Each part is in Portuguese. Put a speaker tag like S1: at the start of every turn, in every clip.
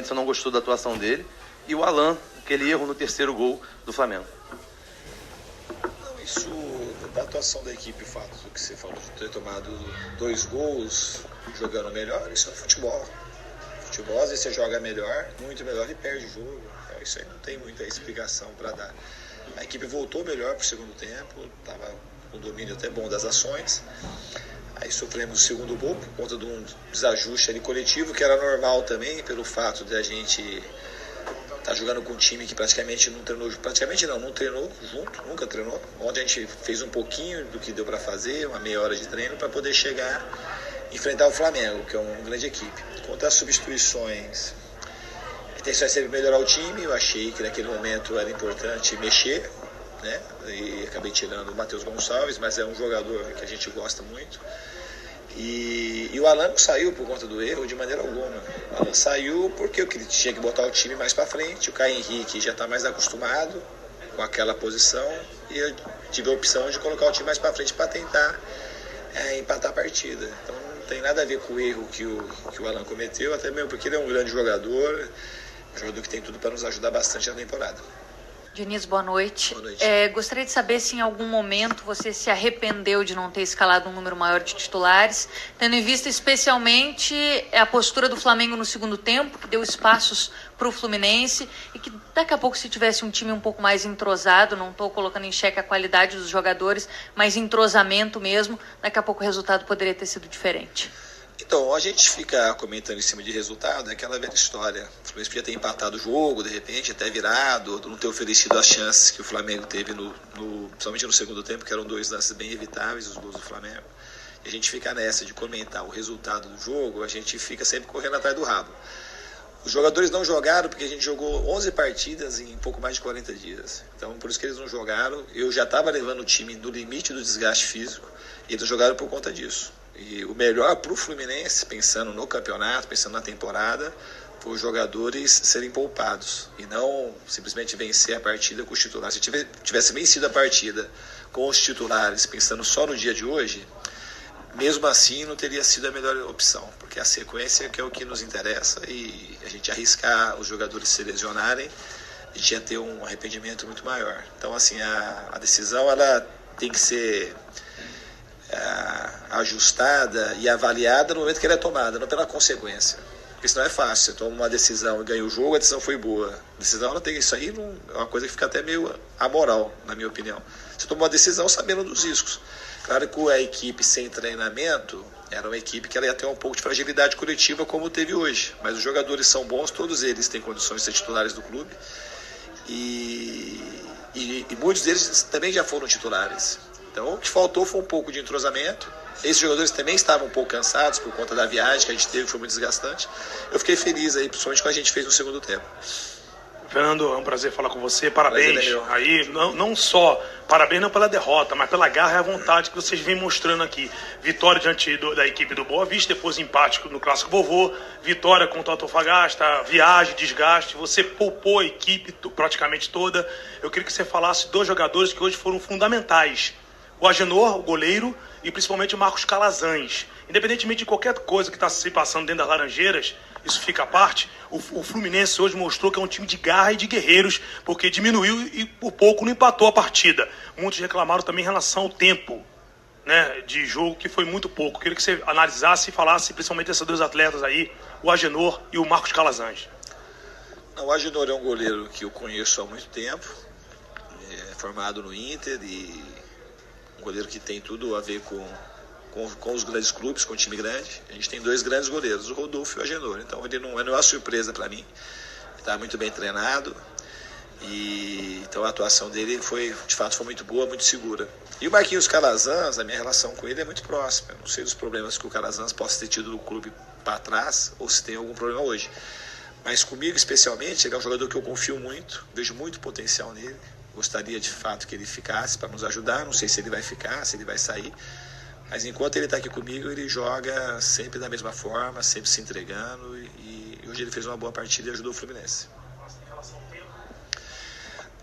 S1: você não gostou da atuação dele, e o Alan, aquele erro no terceiro gol do Flamengo.
S2: Não, isso da atuação da equipe, o fato do que você falou de ter tomado 2 gols jogando melhor, isso é futebol. Futebol, às vezes você joga melhor, muito melhor, e perde o jogo. Isso aí não tem muita explicação para dar. A equipe voltou melhor para o segundo tempo, estava com um domínio até bom das ações. Aí sofremos o segundo gol por conta de um desajuste ali coletivo, que era normal também, pelo fato de a gente estar jogando com um time que praticamente não treinou junto, nunca treinou. Ontem a gente fez um pouquinho do que deu para fazer, uma meia hora de treino, para poder chegar e enfrentar o Flamengo, que é uma grande equipe. Quanto às substituições, a intenção é sempre melhorar o time. Eu achei que naquele momento era importante mexer, né? E acabei tirando o Matheus Gonçalves, mas é um jogador que a gente gosta muito. E o Alan não saiu por conta do erro de maneira alguma. O Alan saiu porque eu tinha que botar o time mais para frente. O Caio Henrique já está mais acostumado com aquela posição e eu tive a opção de colocar o time mais para frente para tentar empatar a partida. Então não tem nada a ver com o erro que o Alan cometeu, até mesmo porque ele é um grande jogador, um jogador que tem tudo para nos ajudar bastante na temporada.
S3: Diniz, boa noite.
S2: Boa noite.
S3: Gostaria de saber se em algum momento você se arrependeu de não ter escalado um número maior de titulares, tendo em vista especialmente a postura do Flamengo no segundo tempo, que deu espaços para o Fluminense, e que daqui a pouco, se tivesse um time um pouco mais entrosado, não estou colocando em xeque a qualidade dos jogadores, mas entrosamento mesmo, daqui a pouco o resultado poderia ter sido diferente.
S2: Então, a gente fica comentando em cima de resultado, é aquela velha história. O Fluminense podia ter empatado o jogo, de repente, até virado, não ter oferecido as chances que o Flamengo teve, principalmente no segundo tempo, que eram 2 lances bem evitáveis, os gols do Flamengo. E a gente fica nessa de comentar o resultado do jogo, a gente fica sempre correndo atrás do rabo. Os jogadores não jogaram porque a gente jogou 11 partidas em pouco mais de 40 dias. Então, por isso que eles não jogaram. Eu já estava levando o time no limite do desgaste físico e eles jogaram por conta disso. E o melhor para o Fluminense, pensando no campeonato, pensando na temporada, foi os jogadores serem poupados e não simplesmente vencer a partida com os titulares. Se tivesse vencido a partida com os titulares, pensando só no dia de hoje, mesmo assim não teria sido a melhor opção, porque a sequência que é o que nos interessa, e a gente arriscar os jogadores se lesionarem, a gente ia ter um arrependimento muito maior. Então, assim, a decisão ela tem que ser ajustada e avaliada no momento que ela é tomada, não pela consequência. Porque senão é fácil, você toma uma decisão e ganha o jogo, a decisão foi boa. A decisão ela tem isso aí, é uma coisa que fica até meio amoral, na minha opinião. Você toma uma decisão sabendo dos riscos. Claro que a equipe sem treinamento era uma equipe que ela ia ter um pouco de fragilidade coletiva como teve hoje, mas os jogadores são bons, todos eles têm condições de ser titulares do clube e muitos deles também já foram titulares. Então o que faltou foi um pouco de entrosamento. Esses jogadores também estavam um pouco cansados por conta da viagem que a gente teve, que foi muito desgastante. Eu fiquei feliz aí, principalmente com a gente fez no segundo tempo.
S4: Fernando, é um prazer falar com você, parabéns. Aí, não só parabéns não pela derrota, mas pela garra e a vontade que vocês vêm mostrando aqui. Vitória diante da equipe do Boa Vista, depois empate no Clássico Vovô, vitória contra o Antofagasta, viagem, desgaste, você poupou a equipe praticamente toda. Eu queria que você falasse 2 jogadores que hoje foram fundamentais. O Agenor, o goleiro, e principalmente o Marcos Calazans. Independentemente de qualquer coisa que está se passando dentro das Laranjeiras, isso fica à parte, o Fluminense hoje mostrou que é um time de garra e de guerreiros, porque diminuiu e por pouco não empatou a partida. Muitos reclamaram também em relação ao tempo, né, de jogo, que foi muito pouco. Queria que você analisasse e falasse principalmente desses 2 atletas aí, o Agenor e o Marcos Calazans.
S2: O Agenor é um goleiro que eu conheço há muito tempo, é formado no Inter e um goleiro que tem tudo a ver com os grandes clubes, com o time grande. A gente tem 2 grandes goleiros, o Rodolfo e o Agenor. Então ele não é uma surpresa para mim. Ele está muito bem treinado. E então a atuação dele de fato foi muito boa, muito segura. E o Marquinhos Calazans, a minha relação com ele é muito próxima. Eu não sei dos problemas que o Calazans possa ter tido no clube para trás, ou se tem algum problema hoje. Mas comigo especialmente, ele é um jogador que eu confio muito, vejo muito potencial nele. Gostaria de fato que ele ficasse para nos ajudar. Não sei se ele vai ficar, se ele vai sair. Mas enquanto ele está aqui comigo, ele joga sempre da mesma forma, sempre se entregando. E hoje ele fez uma boa partida e ajudou o Fluminense.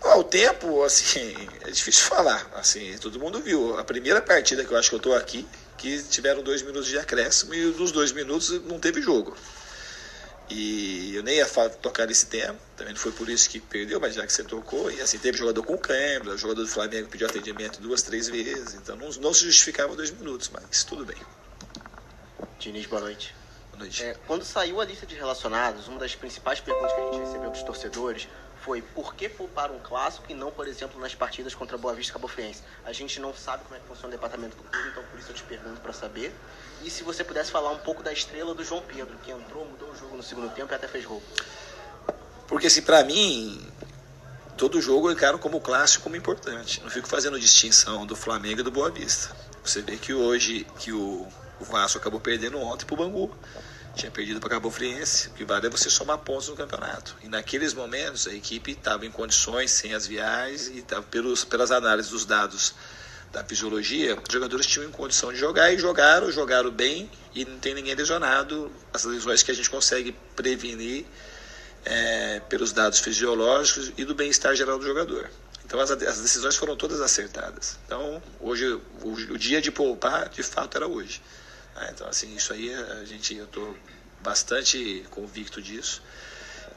S2: O tempo, assim, é difícil falar. Assim, todo mundo viu. A primeira partida que eu acho que eu estou aqui, que tiveram 2 minutos de acréscimo e dos 2 minutos não teve jogo. E eu nem ia tocar nesse tema, também não foi por isso que perdeu, mas já que você tocou, e assim, teve jogador com câimbra, jogador do Flamengo pediu atendimento 2, 3 vezes, então não se justificava 2 minutos, mas tudo bem.
S5: Diniz, boa noite.
S2: Boa noite.
S5: Quando saiu a lista de relacionados, uma das principais perguntas que a gente recebeu dos torcedores foi por que poupar um clássico e não, por exemplo, nas partidas contra Boa Vista e Cabo Friense? A gente não sabe como é que funciona o departamento do clube, então por isso eu te pergunto para saber. E se você pudesse falar um pouco da estrela do João Pedro, que entrou, mudou o jogo no segundo tempo e até fez gol.
S2: Porque assim, para mim, todo jogo eu encaro como clássico, como importante. Não fico fazendo distinção do Flamengo e do Boa Vista. Você vê que hoje que o Vasco acabou perdendo ontem pro Bangu. Tinha perdido para Cabo Friense, o que vale é você somar pontos no campeonato. E naqueles momentos a equipe estava em condições, sem as viagens, e pelas análises dos dados da fisiologia, os jogadores tinham em condição de jogar e jogaram bem, e não tem ninguém lesionado. As lesões que a gente consegue prevenir pelos dados fisiológicos e do bem-estar geral do jogador. Então as decisões foram todas acertadas. Então hoje o dia de poupar, de fato, era hoje. Então, assim, isso aí eu estou bastante convicto disso.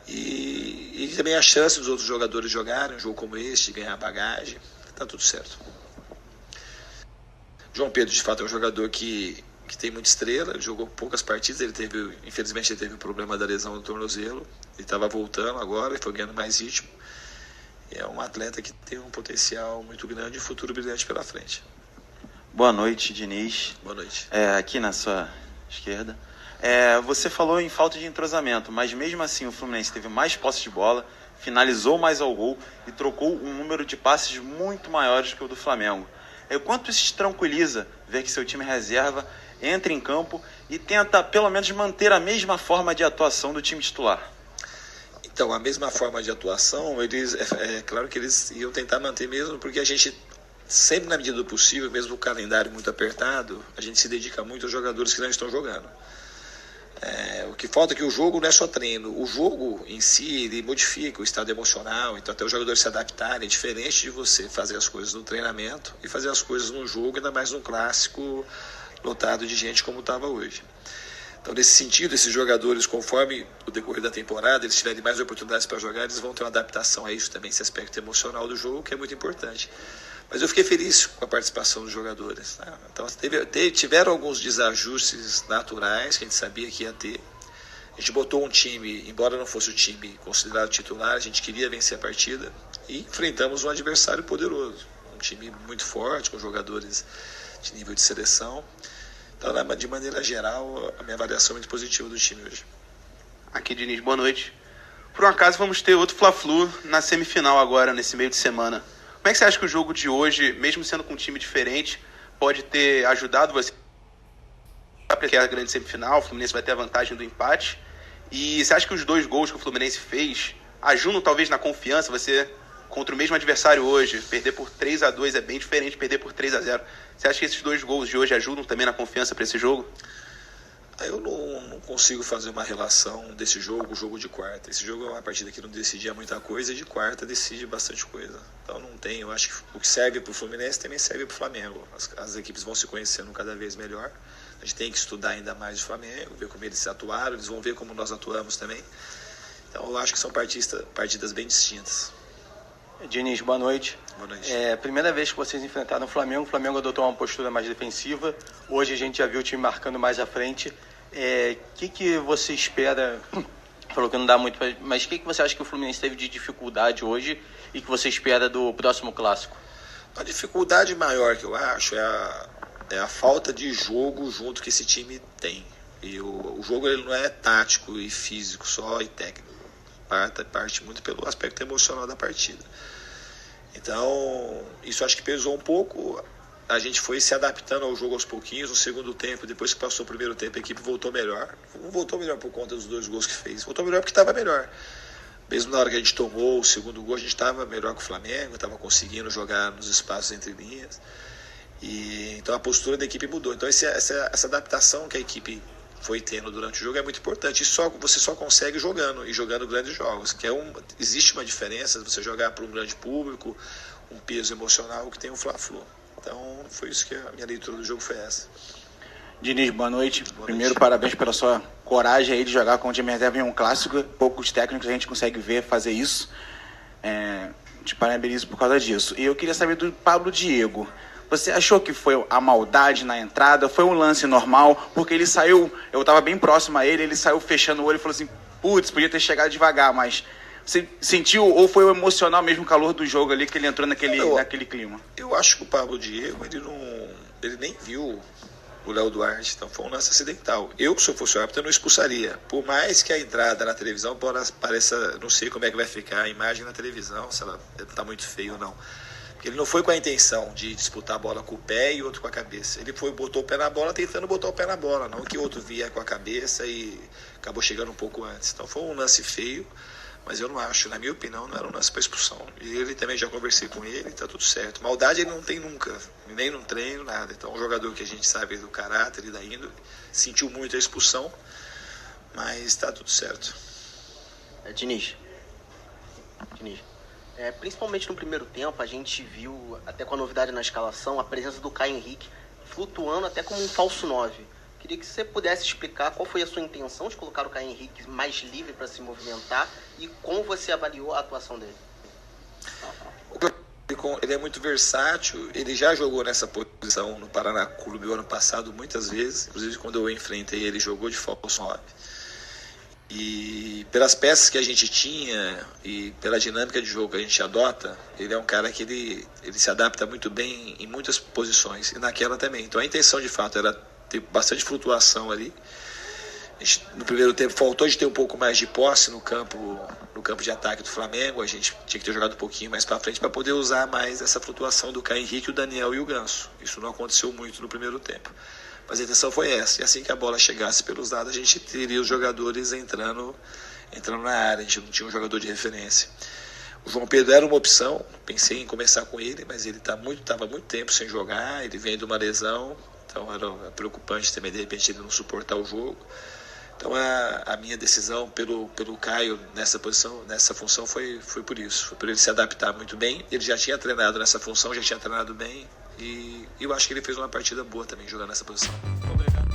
S2: E também a chance dos outros jogadores jogarem um jogo como este, ganhar bagagem, está tudo certo. João Pedro, de fato, é um jogador que tem muita estrela, ele jogou poucas partidas, infelizmente ele teve o problema da lesão no tornozelo, ele estava voltando agora e foi ganhando mais ritmo. E é um atleta que tem um potencial muito grande e um futuro brilhante pela frente.
S6: Boa noite, Diniz.
S2: Boa noite.
S6: Aqui na sua esquerda. Você falou em falta de entrosamento, mas mesmo assim o Fluminense teve mais posse de bola, finalizou mais ao gol e trocou um número de passes muito maiores que o do Flamengo. Quanto isso te tranquiliza ver que seu time reserva entra em campo e tenta pelo menos manter a mesma forma de atuação do time titular?
S2: Então, a mesma forma de atuação, é claro que eles iam tentar manter mesmo, porque a gente sempre, na medida do possível, mesmo o calendário muito apertado, a gente se dedica muito aos jogadores que não estão jogando. O que falta é que o jogo não é só treino. O jogo em si, ele modifica o estado emocional, então até os jogadores se adaptarem. É diferente de você fazer as coisas no treinamento e fazer as coisas no jogo, ainda mais num clássico lotado de gente como estava hoje. Então, nesse sentido, esses jogadores, conforme o decorrer da temporada, eles tiverem mais oportunidades para jogar, eles vão ter uma adaptação a isso também, esse aspecto emocional do jogo, que é muito importante. Mas eu fiquei feliz com a participação dos jogadores. Né? Então, tiveram alguns desajustes naturais que a gente sabia que ia ter. A gente botou um time, embora não fosse o time considerado titular, a gente queria vencer a partida e enfrentamos um adversário poderoso. Um time muito forte, com jogadores de nível de seleção. Então, de maneira geral, a minha avaliação é muito positiva do time hoje.
S7: Aqui, Diniz, boa noite. Por um acaso, vamos ter outro Fla-Flu na semifinal agora, nesse meio de semana. Como é que você acha que o jogo de hoje, mesmo sendo com um time diferente, pode ter ajudado você porque é a grande semifinal? O Fluminense vai ter a vantagem do empate. E você acha que os 2 gols que o Fluminense fez ajudam talvez na confiança? Você, contra o mesmo adversário hoje, perder por 3-2 é bem diferente de perder por 3-0. Você acha que esses 2 gols de hoje ajudam também na confiança para esse jogo?
S2: Eu não consigo fazer uma relação desse jogo, o jogo de quarta. Esse jogo é uma partida que não decidia muita coisa e de quarta decide bastante coisa. Então não tem, eu acho que o que serve para o Fluminense também serve para o Flamengo. As equipes vão se conhecendo cada vez melhor. A gente tem que estudar ainda mais o Flamengo, ver como eles atuaram, eles vão ver como nós atuamos também. Então eu acho que são partidas bem distintas.
S8: Diniz, boa noite.
S2: Boa noite.
S8: Primeira vez que vocês enfrentaram o Flamengo adotou uma postura mais defensiva. Hoje a gente já viu o time marcando mais à frente. Que você espera? Falou que não dá muito, mas o que você acha que o Fluminense teve de dificuldade hoje e que você espera do próximo clássico?
S2: A dificuldade maior que eu acho é a falta de jogo junto que esse time tem. E o jogo ele não é tático e físico só e técnico. Parte muito pelo aspecto emocional da partida. Então, isso acho que pesou um pouco. A gente foi se adaptando ao jogo aos pouquinhos. No segundo tempo, depois que passou o primeiro tempo, a equipe voltou melhor. Não voltou melhor por conta dos 2 gols que fez. Voltou melhor porque estava melhor. Mesmo na hora que a gente tomou o segundo gol, a gente estava melhor que o Flamengo, estava conseguindo jogar nos espaços entre linhas. Então a postura da equipe mudou. Então essa adaptação que a equipe foi tendo durante o jogo é muito importante. Você só consegue jogando, e jogando grandes jogos. Existe uma diferença você jogar para um grande público, um peso emocional que tem o Fla-Flu. Então foi isso que a minha leitura do jogo foi essa.
S9: Diniz, boa noite. Primeiro, parabéns pela sua coragem aí de jogar com o time reserva em um clássico. Poucos técnicos a gente consegue ver fazer isso. Te parabenizo por causa disso. E eu queria saber do Pablo Diego. Você achou que foi a maldade na entrada? Foi um lance normal? Porque ele saiu, eu estava bem próximo a ele, ele saiu fechando o olho e falou assim, putz, podia ter chegado devagar, mas você sentiu ou foi o emocional mesmo, o calor do jogo ali, que ele entrou naquele clima?
S2: Eu acho que o Pablo Diego, ele nem viu o Léo Duarte, então foi um lance acidental. Eu, se eu fosse o árbitro, eu não expulsaria. Por mais que a entrada na televisão pareça, não sei como é que vai ficar a imagem na televisão, se ela está muito feia ou não. Porque ele não foi com a intenção de disputar a bola com o pé e outro com a cabeça. Ele botou o pé na bola tentando botar o pé na bola, não que o outro via com a cabeça e acabou chegando um pouco antes. Então foi um lance feio, mas eu não acho, na minha opinião, não era um lance para expulsão. E ele também, já conversei com ele, tá tudo certo. Maldade ele não tem nunca, nem no treino, nada. Então um jogador que a gente sabe do caráter e da índole, sentiu muito a expulsão, mas tá tudo certo.
S5: Diniz. Principalmente no primeiro tempo, a gente viu, até com a novidade na escalação, a presença do Caio Henrique flutuando até como um falso 9. Queria que você pudesse explicar qual foi a sua intenção de colocar o Caio Henrique mais livre para se movimentar e como você avaliou a atuação dele.
S2: Ele é muito versátil, ele já jogou nessa posição no Paraná Clube o ano passado muitas vezes, inclusive quando eu enfrentei ele jogou de falso 9. E pelas peças que a gente tinha e pela dinâmica de jogo que a gente adota, ele é um cara que ele se adapta muito bem em muitas posições, e naquela também. Então a intenção de fato era ter bastante flutuação ali. No primeiro tempo faltou de ter um pouco mais de posse no campo de ataque do Flamengo, a gente tinha que ter jogado um pouquinho mais para frente para poder usar mais essa flutuação do Caio Henrique, o Daniel e o Ganso. Isso não aconteceu muito no primeiro tempo. Mas a intenção foi essa, e assim que a bola chegasse pelos lados, a gente teria os jogadores entrando na área, a gente não tinha um jogador de referência. O João Pedro era uma opção, pensei em começar com ele, mas ele estava muito tempo sem jogar, ele vem de uma lesão, então era preocupante também, de repente, ele não suportar o jogo. Então a minha decisão pelo Caio nessa posição, nessa função, foi por isso, foi por ele se adaptar muito bem. Ele já tinha treinado nessa função, já tinha treinado bem, e eu acho que ele fez uma partida boa também jogando nessa posição.
S8: Obrigado.